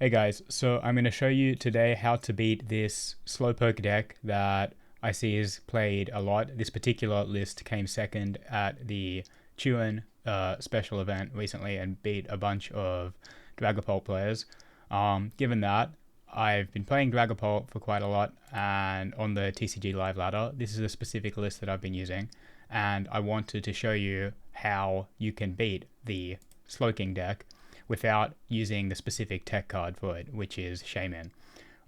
Hey guys, so I'm going to show you today how to beat this Slowpoke deck that I see is played a lot. This particular list came second at the Tuin special event recently and beat a bunch of Dragapult players. Given that, I've been playing Dragapult for quite a lot, and on the TCG live ladder, this is a specific list that I've been using, and I wanted to show you how you can beat the Slowking deck without using the specific tech card for it, which is Shaymin.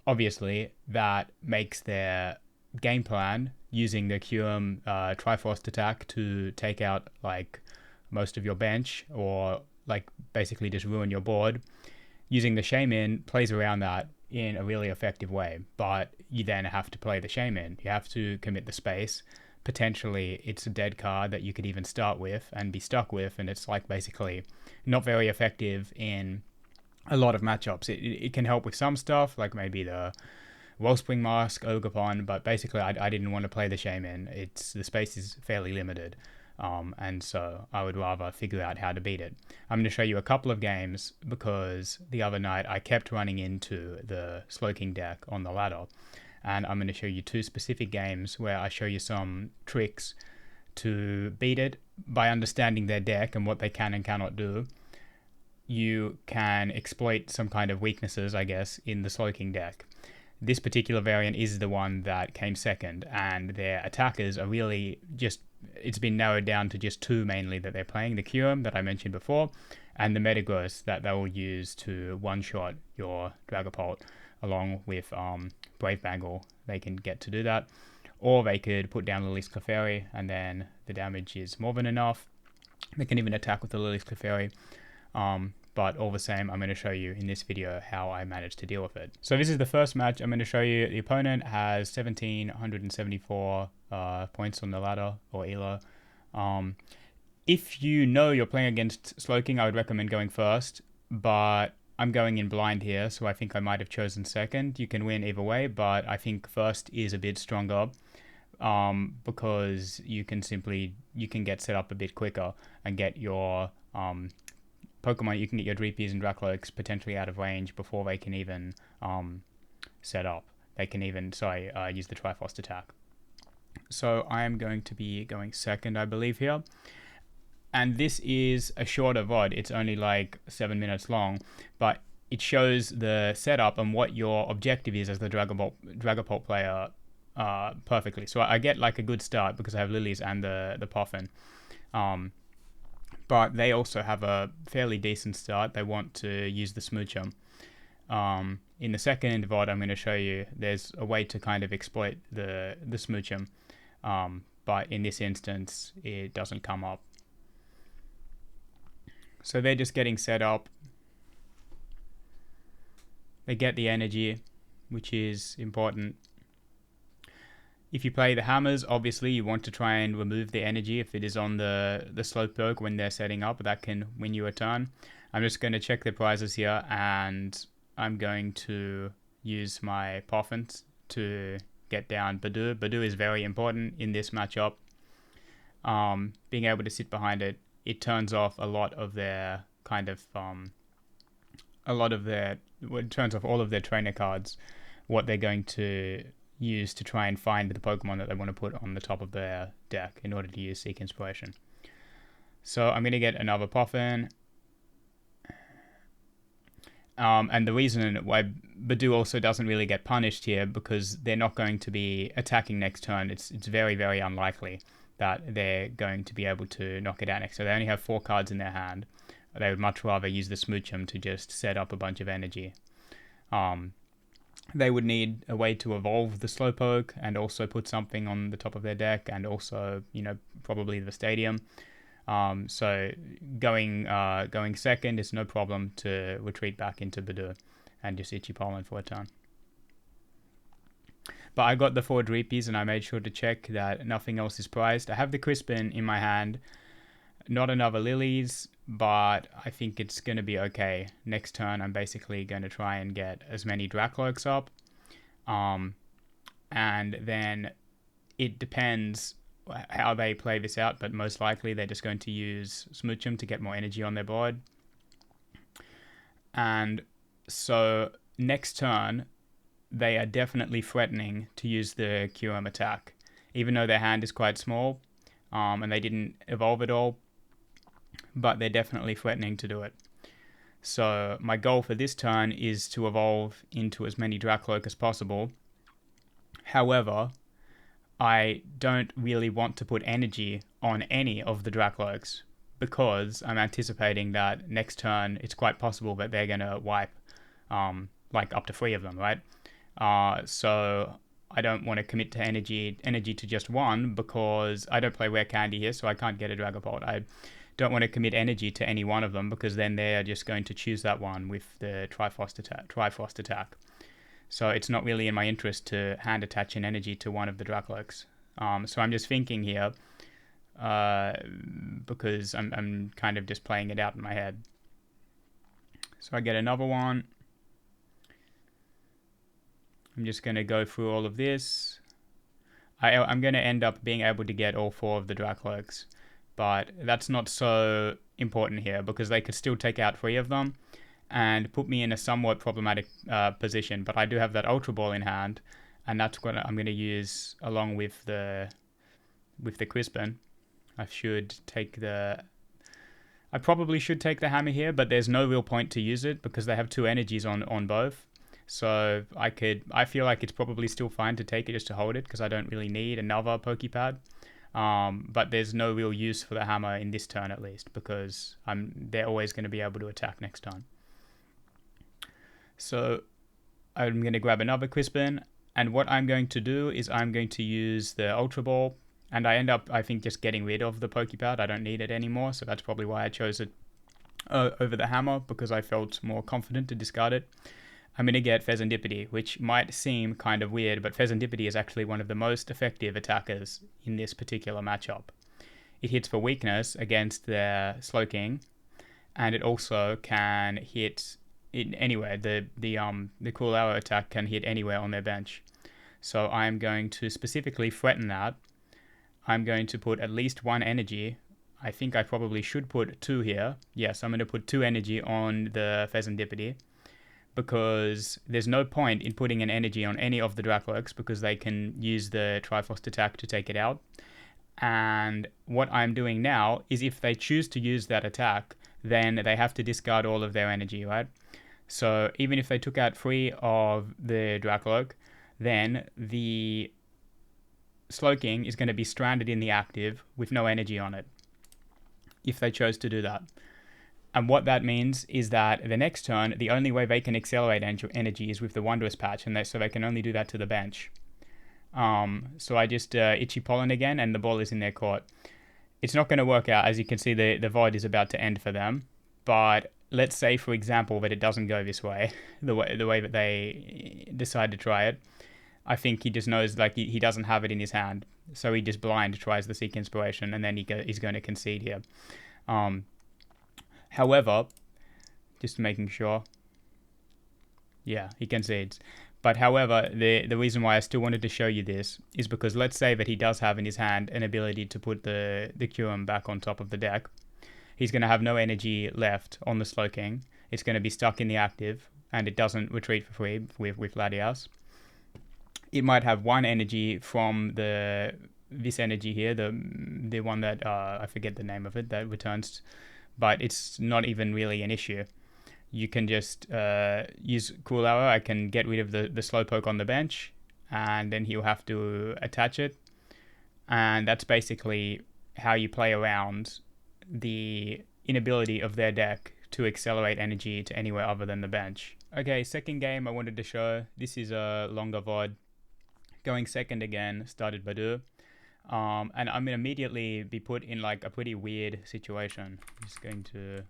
Obviously, that makes their game plan using the QM Triforce attack to take out like most of your bench or like basically just ruin your board. Using the Shaymin plays around that in a really effective way, but you then have to play the Shaymin. You have to commit the space. Potentially it's a dead card that you could even start with and be stuck with, and it's like basically not very effective in a lot of matchups. It can help with some stuff, like maybe the Wellspring Mask, Ogre-Pon, but basically I didn't want to play the Shaymin. The space is fairly limited, and so I would rather figure out how to beat it. I'm going to show you a couple of games because the other night I kept running into the Slowking deck on the ladder, and I'm going to show you two specific games where I show you some tricks to beat it by understanding their deck and what they can and cannot do. You can exploit some kind of weaknesses, I guess, in the Slowking deck. This particular variant is the one that came second, and their attackers are really just, it's been narrowed down to just two mainly that they're playing: the Cure that I mentioned before, and the Metagross that they will use to one-shot your Dragapult, along with Brave Bangle. They can get to do that. Or they could put down Lily's Clefairy, and then the damage is more than enough. They can even attack with the Lily's Clefairy. But all the same, I'm going to show you in this video how I managed to deal with it. So this is the first match. I'm going to show you the opponent has 1,774 points on the ladder, or ELO. If you know you're playing against Slowking, I would recommend going first, but I'm going in blind here, so I think I might have chosen second. You can win either way, but I think first is a bit stronger, because you can get set up a bit quicker and get your Pokemon, you can get your Dreepies and Dracloaks potentially out of range before they can even set up. They can even, use the Triforce attack. So I am going to be going second, I believe, here. And this is a shorter VOD. It's only like 7 minutes long, but it shows the setup and what your objective is as the Dragapult player perfectly. So I get like a good start because I have Lilies and the Puffin. But they also have a fairly decent start. They want to use the Smoocher. In the second VOD, I'm going to show you there's a way to kind of exploit the Smoocher. But in this instance, it doesn't come up. So they're just getting set up. They get the energy, which is important. If you play the hammers, obviously you want to try and remove the energy if it is on the Slowpoke when they're setting up. That can win you a turn. I'm just going to check the prizes here, and I'm going to use my Puffins to get down Badoo. Badoo is very important in this matchup. Being able to sit behind it, it turns off a lot of their kind of it turns off all of their trainer cards, what they're going to use to try and find the Pokemon that they want to put on the top of their deck in order to use Seek Inspiration. So I'm going to get another Puffin. And the reason why Badoo also doesn't really get punished here, because they're not going to be attacking next turn. It's very, very unlikely that they're going to be able to knock it out next. So they only have 4 cards in their hand. They would much rather use the Smoochum to just set up a bunch of energy. They would need a way to evolve the Slowpoke and also put something on the top of their deck, and also, probably the Stadium. So going second is no problem to retreat back into Badoo and just Itchy Pollen for a turn. But I got the 4 Dreepies and I made sure to check that nothing else is prized. I have the Crispin in my hand, not another Lilies, but I think it's going to be okay. Next turn I'm basically going to try and get as many Dracloaks up. And then it depends how they play this out, but most likely they're just going to use Smoochum to get more energy on their board. And So next turn, they are definitely threatening to use the QM attack, even though their hand is quite small, and they didn't evolve at all, but they're definitely threatening to do it. So my goal for this turn is to evolve into as many Dracloak as possible. However, I don't really want to put energy on any of the Dracloaks because I'm anticipating that next turn it's quite possible that they're going to wipe like up to 3 of them, right? So I don't want to commit to energy to just one because I don't play Rare Candy here, so I can't get a Dragapult. I don't want to commit energy to any one of them because then they're just going to choose that one with the Trifrost attack. So it's not really in my interest to hand attach an energy to one of the Dracloaks. So I'm just thinking here because I'm kind of just playing it out in my head. So I get another one. I'm just going to go through all of this. I'm going to end up being able to get all 4 of the Dracloaks, but that's not so important here because they could still take out 3 of them and put me in a somewhat problematic position. But I do have that Ultra Ball in hand, and that's what I'm going to use along with the Crispin. I probably should take the hammer here, but there's no real point to use it because they have 2 energies on both. So I feel like it's probably still fine to take it just to hold it because I don't really need another Pokepad. But there's no real use for the hammer in this turn at least because they're always going to be able to attack next turn. So I'm going to grab another Crispin, and what I'm going to do is I'm going to use the Ultra Ball, and I end up, I think, just getting rid of the Pokepad. I don't need it anymore, so that's probably why I chose it over the hammer, because I felt more confident to discard it. I'm going to get Pheasantipede, which might seem kind of weird, but Pheasantipede is actually one of the most effective attackers in this particular matchup. It hits for weakness against their Slowking, and it also can hit anywhere. The Cool Arrow attack can hit anywhere on their bench. So I'm going to specifically threaten that. I'm going to put at least 1 energy. I think I probably should put 2 here. Yes, I'm going to put 2 energy on the Pheasantipede because there's no point in putting an energy on any of the Dracloaks because they can use the Trifrost attack to take it out. And what I'm doing now is if they choose to use that attack, then they have to discard all of their energy, right? So even if they took out 3 of the Dracloak, then the Slowking is going to be stranded in the active with no energy on it if they chose to do that. And what that means is that the next turn, the only way they can accelerate energy is with the Wondrous Patch, and so they can only do that to the bench. So I just Itchy Pollen again, and the ball is in their court. It's not going to work out. As you can see, the VOD is about to end for them. But let's say, for example, that it doesn't go this way, the way that they decide to try it. I think he just knows like he doesn't have it in his hand, so he just blind tries the Seek Inspiration, and then he's going to concede here. However, just making sure, yeah, he concedes. But however, the reason why I still wanted to show you this is because let's say that he does have in his hand an ability to put the QM back on top of the deck. He's going to have no energy left on the Slowking. It's going to be stuck in the active, and it doesn't retreat for free with Latias. It might have 1 energy from this energy here, the one that I forget the name of it, that returns, but it's not even really an issue. You can just use Cool Arrow. I can get rid of the Slowpoke on the bench, and then he'll have to attach it. And that's basically how you play around the inability of their deck to accelerate energy to anywhere other than the bench. Okay, second game I wanted to show. This is a longer VOD. Going second again, started Badu. And I'm going to immediately be put in like a pretty weird situation. I'm just going to...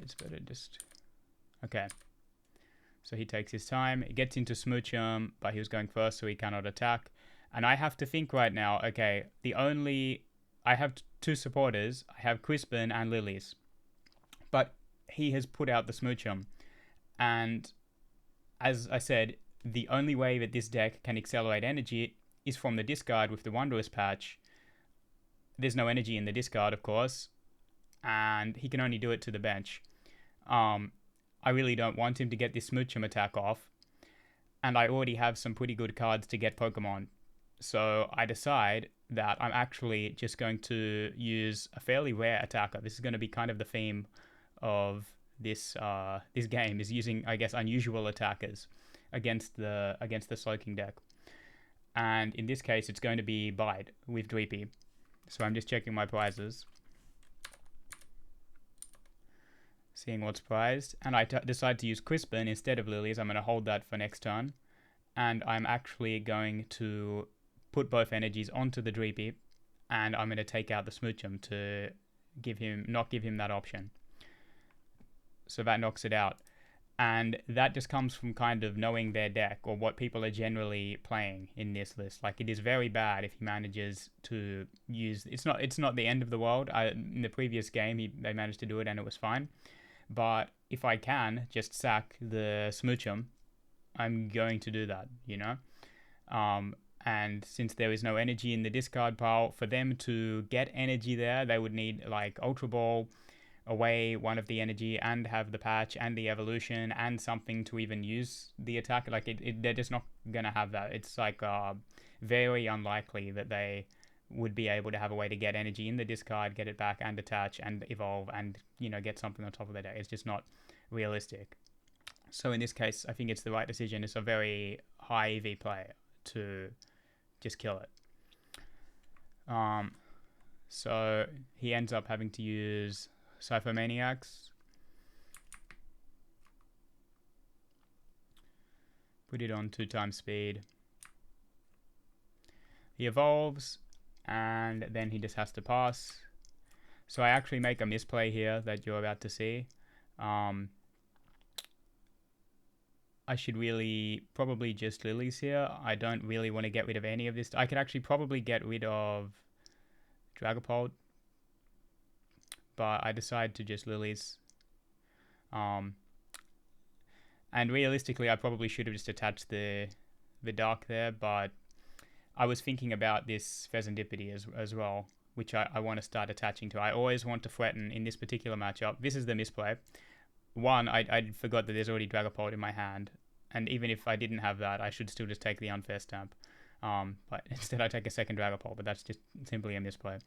it's better just... Okay. So he takes his time. He gets into Smoochum, but he was going first, so he cannot attack. And I have to think right now, okay, I have 2 supporters. I have Crispin and Lilies. But he has put out the Smoochum. And as I said, the only way that this deck can accelerate energy is from the discard with the Wondrous Patch. There's no energy in the discard, of course, and he can only do it to the bench. I really don't want him to get this Smoochum attack off, and I already have some pretty good cards to get Pokemon. So I decide that I'm actually just going to use a fairly rare attacker. This is going to be kind of the theme of this game, is using, I guess, unusual attackers against the Slowking deck. And in this case, it's going to be Bite with Dweepy. So I'm just checking my prizes, seeing what's prized, and I decide to use Crispin instead of Lilies. I'm going to hold that for next turn, and I'm actually going to put both energies onto the Dweepy, and I'm going to take out the Smoochum to not give him that option. So that knocks it out. And that just comes from kind of knowing their deck, or what people are generally playing in this list. Like, it is very bad if he manages to use... It's not the end of the world. In the previous game, they managed to do it and it was fine. But if I can just sack the Smoochum, I'm going to do that, you know? And since there is no energy in the discard pile, for them to get energy there, they would need like Ultra Ball, away one of the energy, and have the patch and the evolution and something to even use the attack. Like they're just not gonna have that. It's like very unlikely that they would be able to have a way to get energy in the discard, get it back, and attach and evolve, and get something on top of their deck. It's just not realistic. So in this case, I think it's the right decision. It's a very high EV play to just kill it. So he ends up having to use Cyphomaniacs. Put it on 2x speed. He evolves, and then he just has to pass. So I actually make a misplay here that you're about to see. I should really probably just Lilies here. I don't really want to get rid of any of this. I could actually probably get rid of Dragapult, but I decide to just Lilies. And realistically, I probably should have just attached the Dark there, but I was thinking about this Pheasantipity as well, which I want to start attaching to. I always want to threaten in this particular matchup. This is the misplay. One, I forgot that there's already Dragapult in my hand, and even if I didn't have that, I should still just take the Unfair Stamp. But instead I take a second Dragapult, but that's just simply a misplay.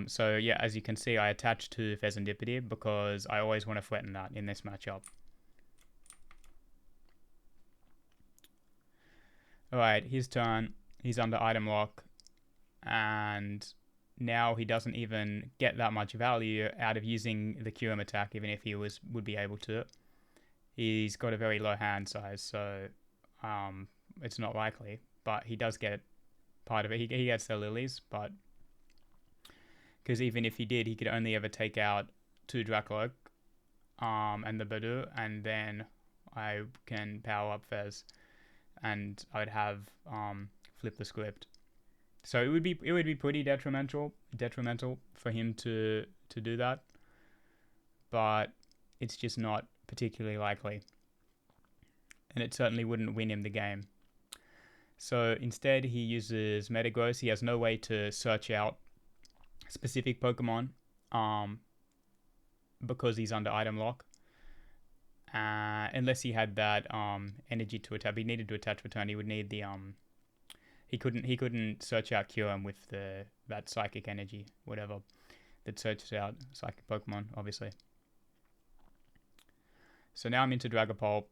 So yeah, as you can see, I attach to Pheasantipity because I always want to threaten that in this matchup. Alright, his turn. He's under item lock, and now he doesn't even get that much value out of using the QM attack, even if he would be able to. He's got a very low hand size, so it's not likely, but he does get part of it. He gets the Lilies, but because even if he did, he could only ever take out 2 Dracloak and the Badu, and then I can power up Fez, and I would have flip the script. So it would be pretty detrimental for him to do that, but it's just not particularly likely, and it certainly wouldn't win him the game. So instead, he uses Metagross. He has no way to search out specific Pokemon because he's under item lock. Unless he had that energy to attach. He needed to attach return. He would need the he couldn't search out Kyurem with that psychic energy, whatever, that searches out psychic Pokemon, obviously. So now I'm into Dragapult.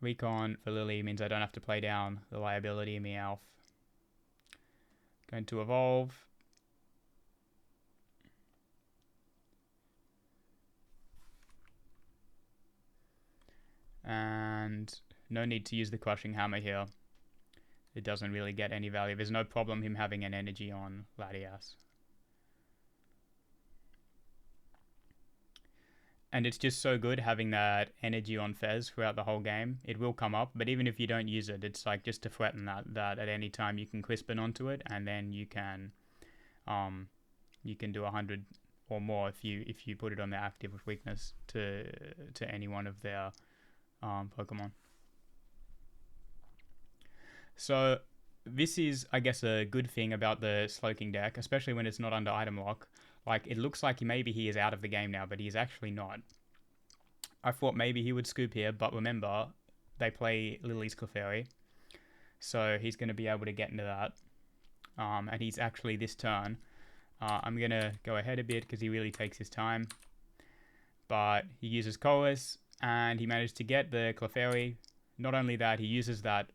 Recon for Lily means I don't have to play down the liability Meowth. Going to evolve. And no need to use the Crushing Hammer here. It doesn't really get any value. There's no problem him having an energy on Latias. And it's just so good having that energy on Fez throughout the whole game. It will come up, but even if you don't use it, it's like just to threaten that at any time you can Crispin onto it, and then you can do 100 or more if you put it on the active with weakness to any one of their Pokemon. So this is, I guess, a good thing about the Slowking deck, especially when it's not under item lock. Like, it looks like maybe he is out of the game now, but he is actually not. I thought maybe he would scoop here, but remember, they play Lily's Clefairy, so he's going to be able to get into that. And he's actually this turn. I'm going to go ahead a bit because he really takes his time. But he uses Colas, and he managed to get the Clefairy. Not only that, he uses that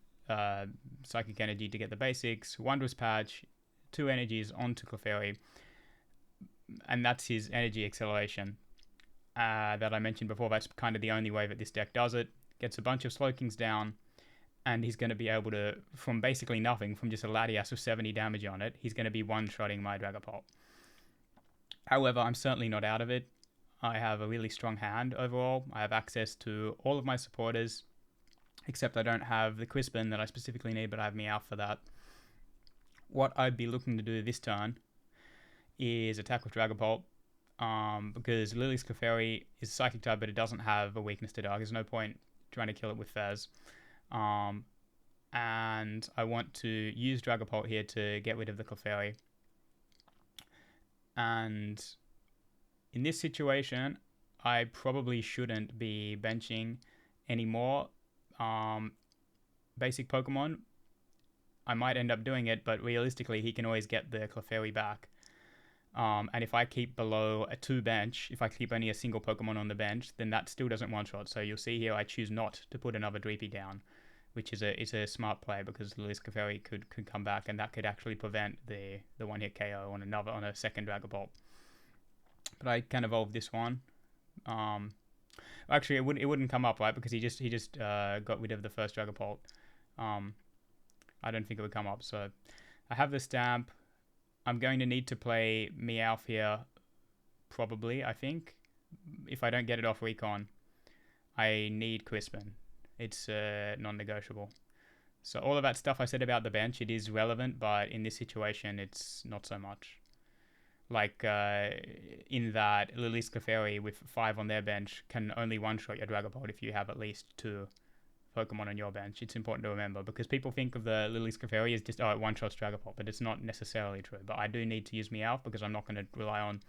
Psychic Energy to get the basics, Wondrous Patch, 2 energies onto Clefairy, and that's his energy acceleration that I mentioned before. That's kind of the only way that this deck does it. Gets a bunch of Slowkings down, and he's going to be able to, from basically nothing, from just a Latias with 70 damage on it, he's going to be one-shotting my Dragapult. However, I'm certainly not out of it. I have a really strong hand overall. I have access to all of my supporters, except I don't have the Crispin that I specifically need, but I have Meowth for that. What I'd be looking to do this turn is attack with Dragapult, because Lily's Clefairy is Psychic type, but it doesn't have a weakness to Dark. There's no point trying to kill it with Fez. And I want to use Dragapult here to get rid of the Clefairy. And in this situation, I probably shouldn't be benching any more basic Pokemon. I might end up doing it, but realistically, he can always get the Clefairy back. And if I keep below a 2 bench, if I keep only a single Pokemon on the bench, then that still doesn't one-shot. So you'll see here I choose not to put another Dreepy down, which is a smart play because Lily's Clefairy could come back, and that could actually prevent the one-hit KO on a second Dragapult. But I can evolve this one. Actually, it wouldn't come up, right? Because he just got rid of the first Dragapult. I don't think it would come up. So I have the Stamp. I'm going to need to play Meowth here, probably, I think. If I don't get it off Recon, I need Crispin. It's non-negotiable. So all of that stuff I said about the bench, it is relevant, but in this situation, it's not so much. Like, in that Lily's Clefairy with 5 on their bench can only one-shot your Dragapult if you have at least 2 Pokemon on your bench. It's important to remember, because people think of the Lily's Clefairy as just, it one-shots Dragapult, but it's not necessarily true. But I do need to use Meowth because I'm not going to rely on...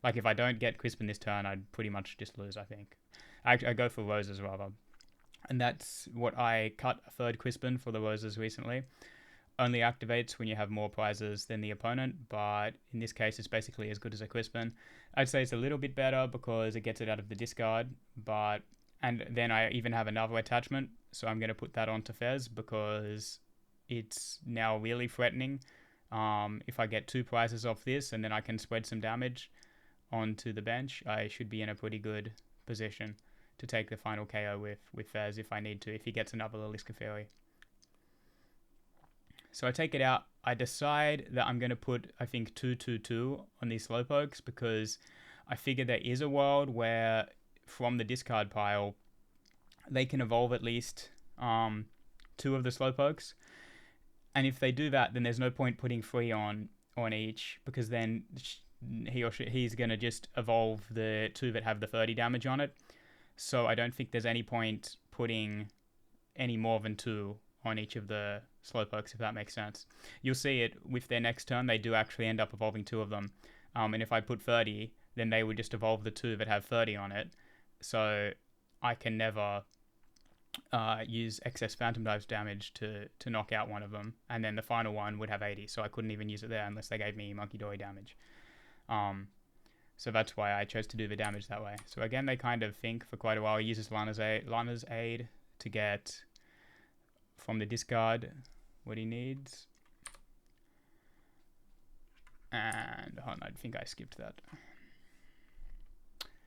Like, if I don't get Crispin this turn, I'd pretty much just lose, I think. I go for Roses, rather. And that's what I cut a 3rd Crispin for the Roses recently. Only activates when you have more prizes than the opponent, but in this case, it's basically as good as a Crispin. I'd say it's a little bit better because it gets it out of the discard, and then I even have another attachment, so I'm going to put that onto Fez because it's now really threatening. If I get 2 prizes off this and then I can spread some damage onto the bench, I should be in a pretty good position to take the final KO with Fez if I need to, if he gets another Lily's Clefairy. So I take it out. I decide that I'm going to put, I think, 2/2/2 on these Slowpokes because I figure there is a world where from the discard pile, they can evolve at least 2 of the Slowpokes. And if they do that, then there's no point putting 3 on each, because then he's going to just evolve the 2 that have the 30 damage on it. So I don't think there's any point putting any more than 2 on each of the Slowpokes, if that makes sense. You'll see it with their next turn, they do actually end up evolving 2 of them. And if I put 30, then they would just evolve the 2 that have 30 on it. So I can never use excess Phantom Dives damage to knock out one of them. And then the final one would have 80, so I couldn't even use it there unless they gave me Monkey Dory damage. So that's why I chose to do the damage that way. So again, they kind of think for quite a while. He uses Lana's Aid to get from the discard what he needs. And hold on, I think I skipped that.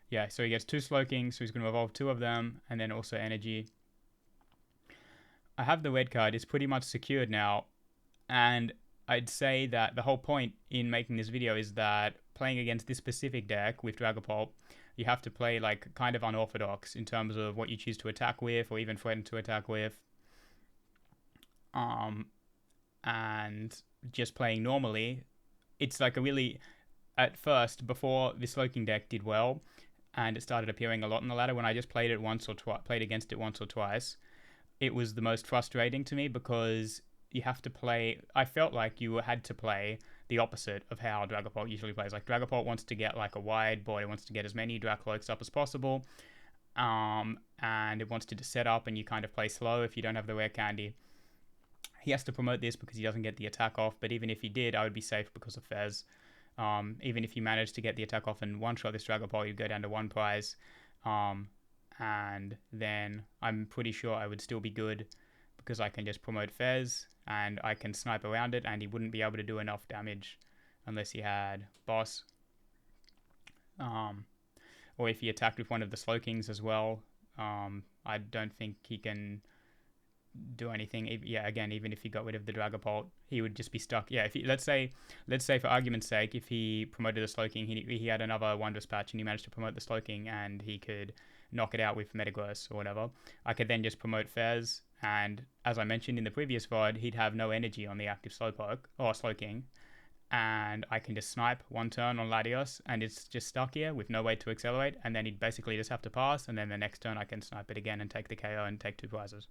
Yeah, so he gets 2 Slowking, so he's going to evolve 2 of them, and then also Energy. I have the red card. It's pretty much secured now, and I'd say that the whole point in making this video is that playing against this specific deck with Dragapult, you have to play like kind of unorthodox in terms of what you choose to attack with or even threaten to attack with. And just playing normally, it's like a really, at first, before this Slowking deck did well, and it started appearing a lot in the ladder, when I just played against it once or twice, it was the most frustrating to me because you have to play, I felt like you had to play the opposite of how Dragapult usually plays. Like Dragapult wants to get like a wide board, it wants to get as many Dracloaks up as possible, and it wants to just set up and you kind of play slow if you don't have the rare candy. He has to promote this because he doesn't get the attack off, but even if he did, I would be safe because of Fez. Even if you managed to get the attack off and one-shot this Dragapult, you'd go down to 1 prize. And then I'm pretty sure I would still be good because I can just promote Fez and I can snipe around it and he wouldn't be able to do enough damage unless he had boss. Or if he attacked with one of the Slowkings as well, I don't think he can do anything. Yeah, again, even if he got rid of the Dragapult, he would just be stuck. Yeah, if he, let's say for argument's sake, if he promoted the Slowking, he had another Wondrous Patch and he managed to promote the Slowking and he could knock it out with Metagross or whatever, I could then just promote Fez, and as I mentioned in the previous VOD, he'd have no energy on the active Slowpoke or Slowking, and I can just snipe one turn on Latios and it's just stuck here with no way to accelerate, and then he'd basically just have to pass, and then the next turn I can snipe it again and take the KO and take 2 prizes.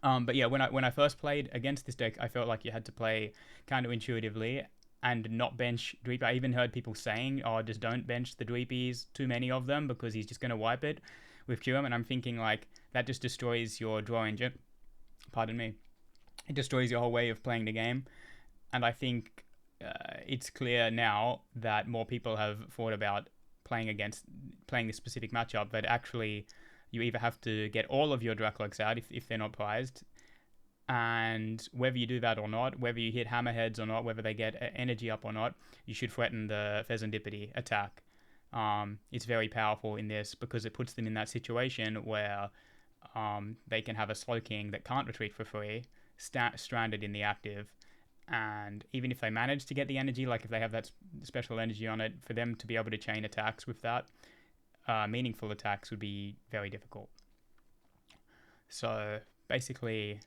But yeah, when I first played against this deck, I felt like you had to play counterintuitively and not bench Dweepy. I even heard people saying, oh, just don't bench the Dweepies, too many of them, because he's just going to wipe it with QM. And I'm thinking, like, that just destroys your draw engine. Pardon me. It destroys your whole way of playing the game. And I think it's clear now that more people have thought about playing this specific matchup, that actually you either have to get all of your Dracloaks out if they're not prized, and whether you do that or not, whether you hit Hammerheads or not, whether they get energy up or not, you should threaten the Fezandipity attack. It's very powerful in this because it puts them in that situation where they can have a Slowking that can't retreat for free, stranded in the active, and even if they manage to get the energy, like if they have that special energy on it, for them to be able to chain attacks with that, meaningful attacks would be very difficult. So basically,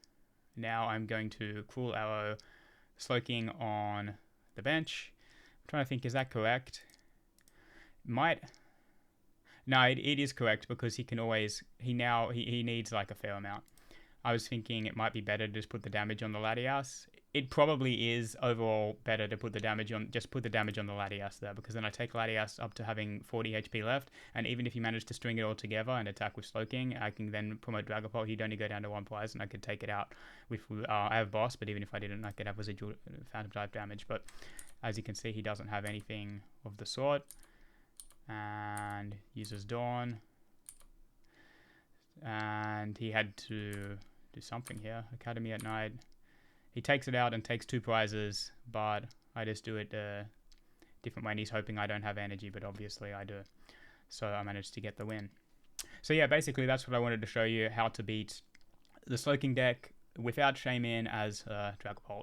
now I'm going to Cruel Arrow Slowking on the bench. I'm trying to think, is that correct? No, it is correct because he can always, he needs like a fair amount. I was thinking it might be better to just put the damage on the Latias. It probably is overall better to put the damage on the Latias there, because then I take Latias up to having 40 HP left, and even if you manage to string it all together and attack with Slowking, I can then promote Dragapult. He'd only go down to 1 prize and I could take it out with, I have boss, but even if I didn't, I could have residual Phantom type damage. But as you can see, he doesn't have anything of the sort, and uses Dawn, and he had to do something here. Academy at Night. He takes it out and takes 2 prizes, but I just do it a different way, and he's hoping I don't have energy, but obviously I do. So I managed to get the win. So yeah, basically that's what I wanted to show you, how to beat the Slowking deck without Shaymin as Dragapult.